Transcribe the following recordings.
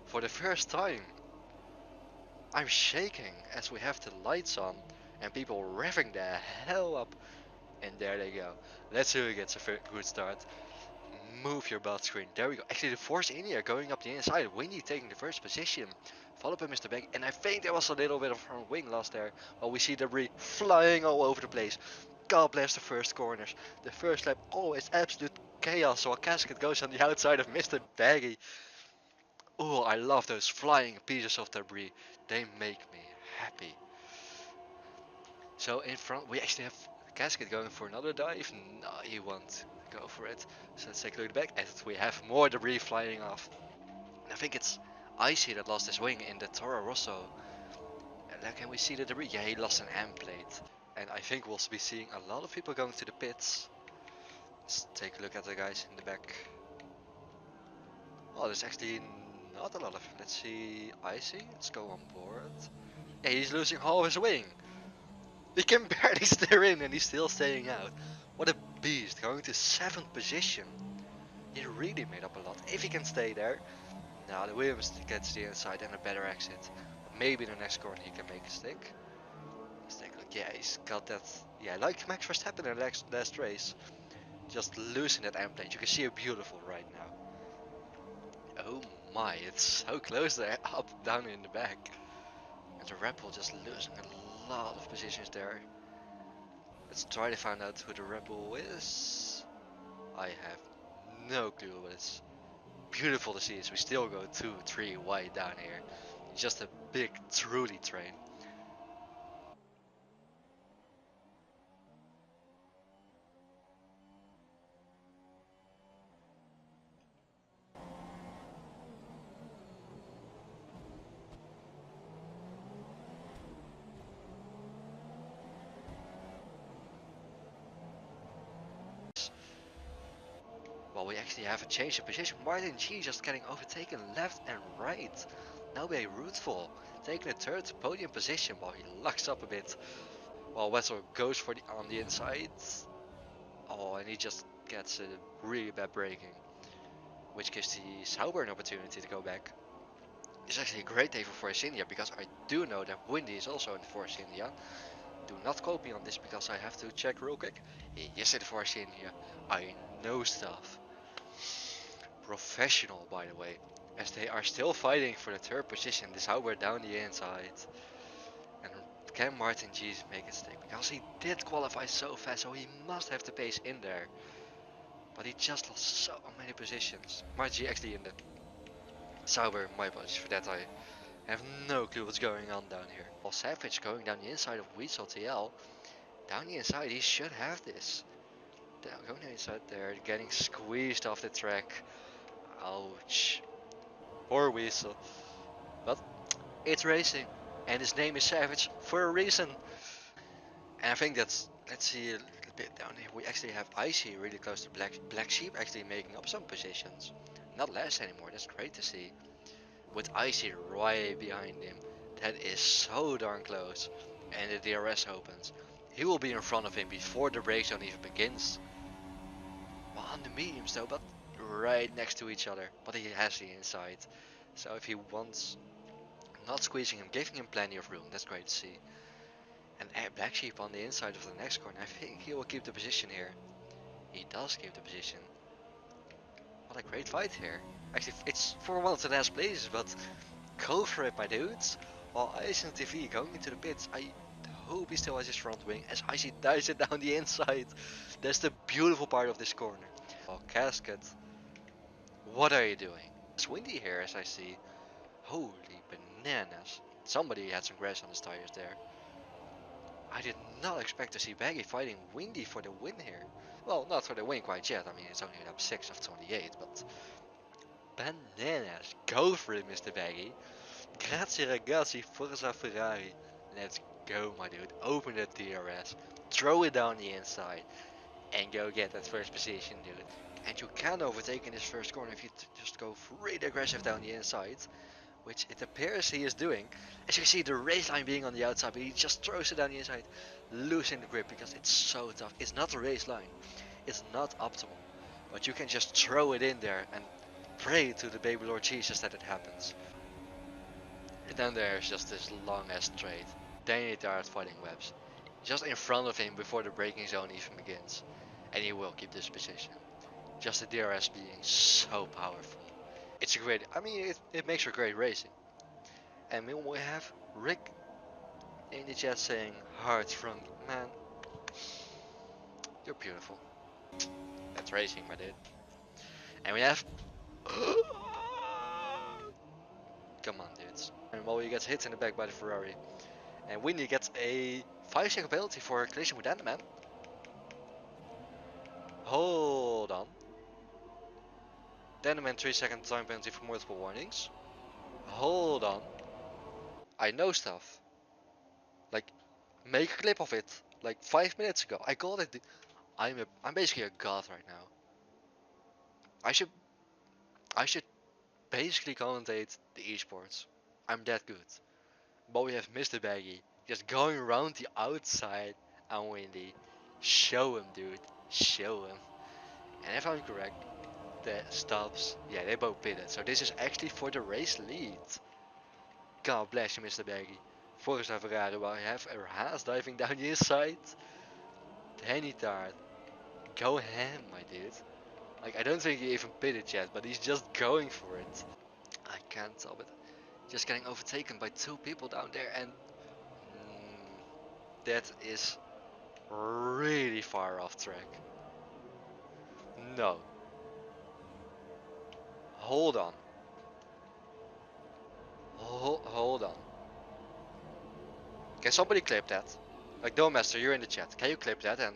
For the first time, I'm shaking as we have the lights on and people revving the hell up. And there they go. Let's see who gets a good start. Move your butt screen. There we go. Actually, the Force India going up the inside. Windy taking the first position. Followed by Mr. Beck. And I think there was a little bit of front wing loss there. While we see debris flying all over the place. God bless the first corners. The first lap always absolute chaos. While Casket goes on the outside of Mr. Baggy. Oh, I love those flying pieces of debris. They make me happy. So in front, we actually have Casket going for another dive. No, he won't go for it. So let's take a look back as we have more debris flying off. And I think it's Icy that lost his wing in the Toro Rosso. And can we see the debris? Yeah, he lost an M plate. And I think we'll be seeing a lot of people going to the pits. Let's take a look at the guys in the back. Oh, there's actually not a lot of. Let's see, Icy. Let's go on board. Yeah, he's losing half his wing. He can barely steer in and he's still staying out. What a beast, going to 7th position. He really made up a lot. If he can stay there. Now the Williams gets the inside and a better exit. Maybe the next corner he can make a stick. Let's take a look. Yeah, he's got that. Yeah, like Max Verstappen in the last race. Just losing that end plate. You can see it beautiful right now. Oh my, it's so close there. Up, down in the back. And the Red Bull just losing a lot of positions there. Let's try to find out who the Red Bull is. I have no clue, but it's beautiful to see as we still go 2-3 wide down here. It's just a big truly train. Well, we actually have a change of position. Martin G just getting overtaken left and right. Now by Rootful taking a third podium position while he locks up a bit. While Wessel goes for the on the inside. Oh, and he just gets a really bad braking, which gives the Sauber an opportunity to go back. It's actually a great day for Force India because I do know that Windy is also in Force India. Do not quote me on this because I have to check real quick. Yes, in Force India. I know stuff. Professional, by the way, as they are still fighting for the third position. This Sauber down the inside. And can Martin G make a mistake? Because he did qualify so fast, so he must have the pace in there. But he just lost so many positions. Martin G actually in the Sauber, my apologies for that. I have no clue what's going on down here. While Savage going down the inside of Weasel TL. Down the inside, he should have this. Down, going inside there, getting squeezed off the track. Ouch. Poor Weasel. But it's racing. And his name is Savage for a reason. And I think that's, let's see a little bit down here. We actually have Icy really close to Black Sheep actually making up some positions. Not last anymore, that's great to see. With Icy right behind him. That is so darn close. And the DRS opens. He will be in front of him before the break zone even begins. Well, on the mediums though, but right next to each other. But he has the inside. So if he wants, not squeezing him, giving him plenty of room. That's great to see. And Black Sheep on the inside of the next corner. I think he will keep the position here. He does keep the position. What a great fight here. Actually, it's for one of the last places, but go for it, my dudes. While Ison TV going into the pits, I hope he still has his front wing as Icy dives it down the inside. That's the beautiful part of this corner. Oh, Casket, what are you doing? It's windy here as I see. Holy bananas. Somebody had some grass on his tires there. I did not expect to see Baggy fighting Windy for the win here. Well, not for the win quite yet. I mean, it's only lap 6 of 28, but bananas. Go for it, Mr. Baggy. Grazie ragazzi, Forza Ferrari. Let's go, my dude. Open that DRS. Throw it down the inside. And go get that first position, dude. And you can overtake in this first corner if you just go really aggressive down the inside. Which it appears he is doing. As you can see, the race line being on the outside, but he just throws it down the inside, losing the grip because it's so tough. It's not a race line. It's not optimal. But you can just throw it in there and pray to the baby Lord Jesus that it happens. And then there's just this long ass straight. Then he starts fighting webs. Just in front of him before the braking zone even begins. And he will keep this position. Just the DRS being so powerful. It's a great, I mean, it makes for great racing. And meanwhile we have Rick in the chat saying, heart from, man, you're beautiful. That's racing, my dude. And we have, come on dudes. And while he gets hit in the back by the Ferrari. And Windy gets a 5-second penalty for a collision with Enderman. Hold on. Enderman 3-second time penalty for multiple warnings. Hold on. I know stuff. Like, make a clip of it. Like 5 minutes ago. I called it. I'm basically a god right now. I should basically commentate the esports. I'm that good. But we have Mr. Baggy just going around the outside and Windy. Show him, dude. Show him. And if I'm correct, the stops, yeah, they both pitted. So this is actually for the race lead. God bless you, Mr. Baggy. Forza Ferrari, while you have a Haas diving down the inside. Danny Tart, go ham, my dude. Like, I don't think he even pitted yet, but he's just going for it. I can't tell, but just getting overtaken by 2 people down there, and that is really far off track. No. Hold on. Hold on. Can somebody clip that? Like, Master, you're in the chat. Can you clip that and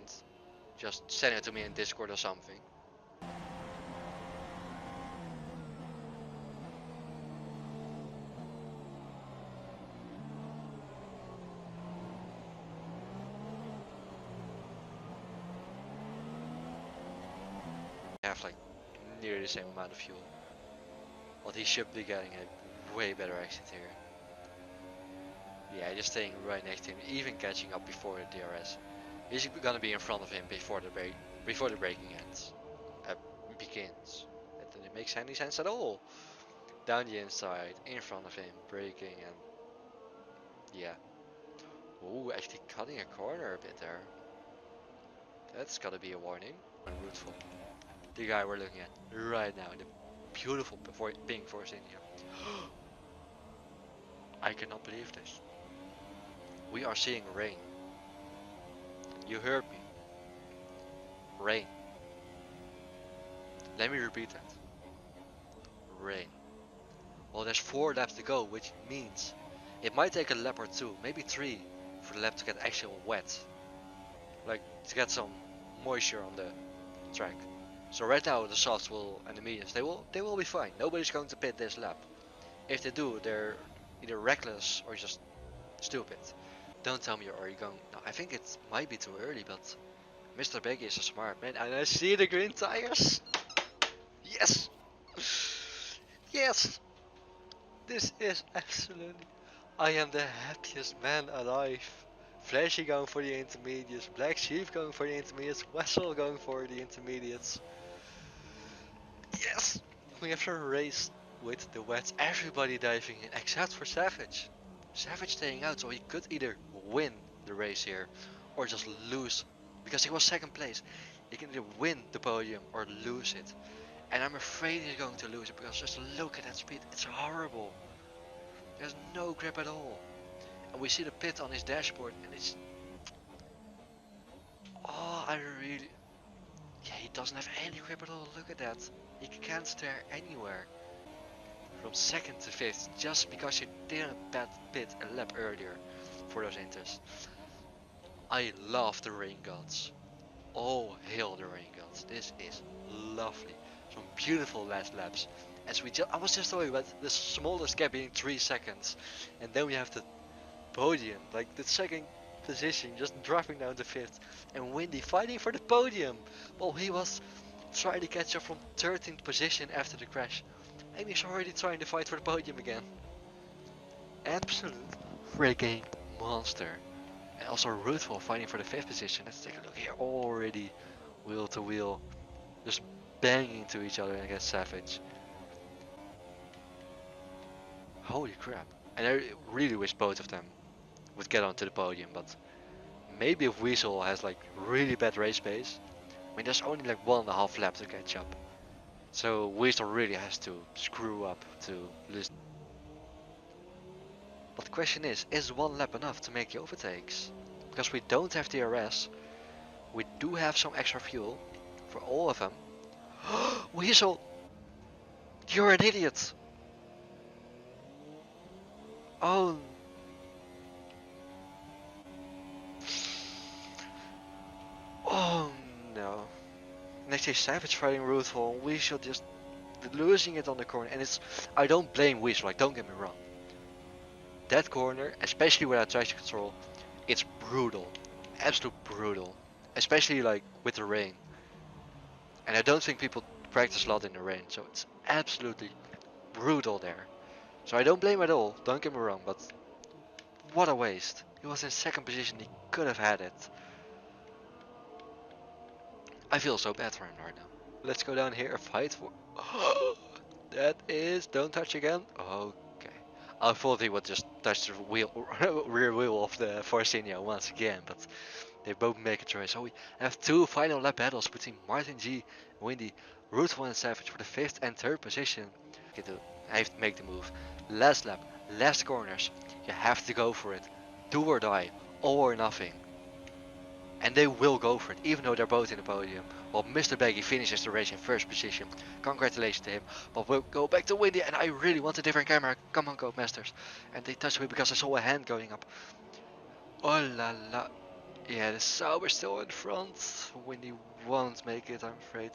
just send it to me in Discord or something? I have like nearly the same amount of fuel. But he should be getting a way better exit here. Yeah, just staying right next to him, even catching up before the DRS. He's gonna be in front of him before the braking ends. Begins. That doesn't make any sense at all. Down the inside, in front of him, braking, and yeah. Ooh, actually cutting a corner a bit there. That's gotta be a warning. Unrootful. The guy we're looking at right now, the beautiful pink Force India. I cannot believe this. We are seeing rain. You heard me. Rain. Let me repeat that. Rain. Well, there's 4 laps to go, which means it might take a lap or 2, maybe 3, for the lap to get actual wet. Like, to get some moisture on the track. So right now the softs and the mediums, they will be fine. Nobody's going to pit this lap. If they do, they're either reckless or just stupid. Don't tell me you're already going. No, I think it might be too early, but Mr. Beggy is a smart man, and I see the green tires. Yes! Yes! This is absolutely... I am the happiest man alive. Flashy going for the intermediates, Black Sheep going for the intermediates, Wessel going for the intermediates. Yes! We have a race with the wets, everybody diving in except for Savage. Savage staying out, so he could either win the race here or just lose, because he was 2nd place. He can either win the podium or lose it. And I'm afraid he's going to lose it, because just look at that speed, it's horrible. There's no grip at all. And we see the pit on his dashboard, and it's... Oh, I really... Yeah, he doesn't have any grip at all, look at that. He can't steer anywhere. From 2nd to 5th, just because he didn't pit a lap earlier for those inters. I love the rain gods. Oh, hail the rain gods. This is lovely. Some beautiful last laps. I was just talking about the smallest gap being 3 seconds. And then we have the podium, like the 2nd position, just dropping down to 5th. And Windy fighting for the podium. While he was trying to catch up from 13th position after the crash. And he's already trying to fight for the podium again. Absolute freaking monster. And also Rootful fighting for the 5th position. Let's take a look here. Already wheel to wheel. Just banging into each other against Savage. Holy crap. And I really wish both of them would get onto the podium, but maybe if Weasel has like really bad race pace, I mean there's only like 1.5 lap to catch up. So Weasel really has to screw up to lose. But the question is 1 lap enough to make the overtakes? Because we don't have DRS, we do have some extra fuel for all of them. Weasel, you're an idiot! Oh, oh no. Next day Savage fighting Ruthful, Weasel just losing it on the corner, and it's, I don't blame Weasel, like don't get me wrong. That corner, especially without traction control, it's brutal, absolute brutal, especially like with the rain. And I don't think people practice a lot in the rain, so it's absolutely brutal there. So I don't blame at all, don't get me wrong, but what a waste. He was in second position, he could have had it. I feel so bad for him right now. Let's go down here, fight for... That is... Don't touch again? Okay. I thought he would just touch the wheel, rear wheel of the Forcinio once again, but they both make a choice. So we have two final lap battles between Martin G, Windy, Ruthful and Savage for the 5th and 3rd position. I have to make the move. Last lap, last corners. You have to go for it. Do or die, all or nothing. And they will go for it, even though they're both in the podium. While Mr. Baggy finishes the race in 1st position. Congratulations to him. But we'll go back to Windy, and I really want a different camera. Come on, Codemasters. And they touched me because I saw a hand going up. Oh la la. Yeah, the Sauber's still in front. Windy won't make it, I'm afraid.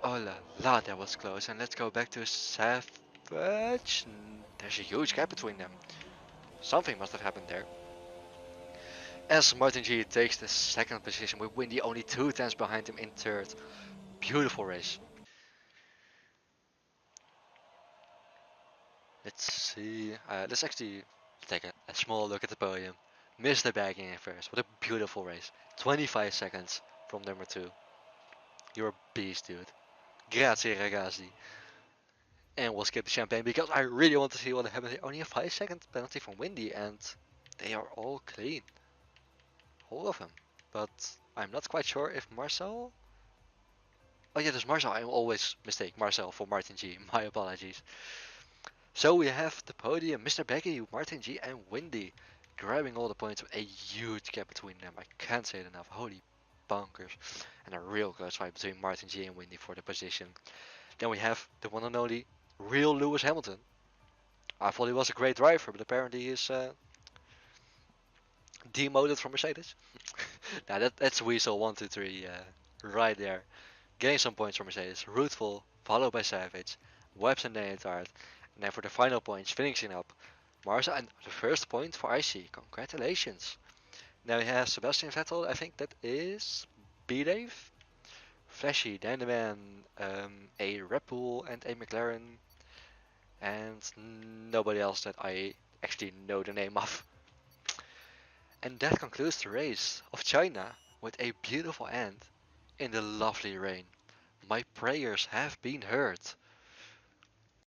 Oh la la, that was close. And let's go back to Savage. There's a huge gap between them. Something must have happened there. As Martin G takes the 2nd position with Windy only 2 tenths behind him in 3rd. Beautiful race. Let's see. Let's actually take a small look at the podium. Mr. Baggy in 1st. What a beautiful race. 25 seconds from number 2. You're a beast, dude. Grazie ragazzi. And we'll skip the champagne because I really want to see what happens here. Only a 5-second penalty from Windy, and they are all clean. All of them. But I'm not quite sure if Marcel... Oh yeah, there's Marcel. I always mistake Marcel for Martin G. My apologies. So we have the podium, Mr. Baggy, Martin G and Windy grabbing all the points with a huge gap between them. I can't say it enough. Holy bonkers. And a real close fight between Martin G and Windy for the position. Then we have the one and only real Lewis Hamilton. I thought he was a great driver, but apparently he's demoted from Mercedes. Now that's Weasel 123 right there. Getting some points from Mercedes. Ruthful, followed by Savage, Webbs and Neitard. And then for the final points, finishing up, Marsa and the first point for IC. Congratulations. Now he has Sebastian Vettel, I think that is B-Dave. Flashy, Dynaman, a Red Bull and a McLaren. And nobody else that I actually know the name of. And that concludes the race of China with a beautiful end in the lovely rain. My prayers have been heard.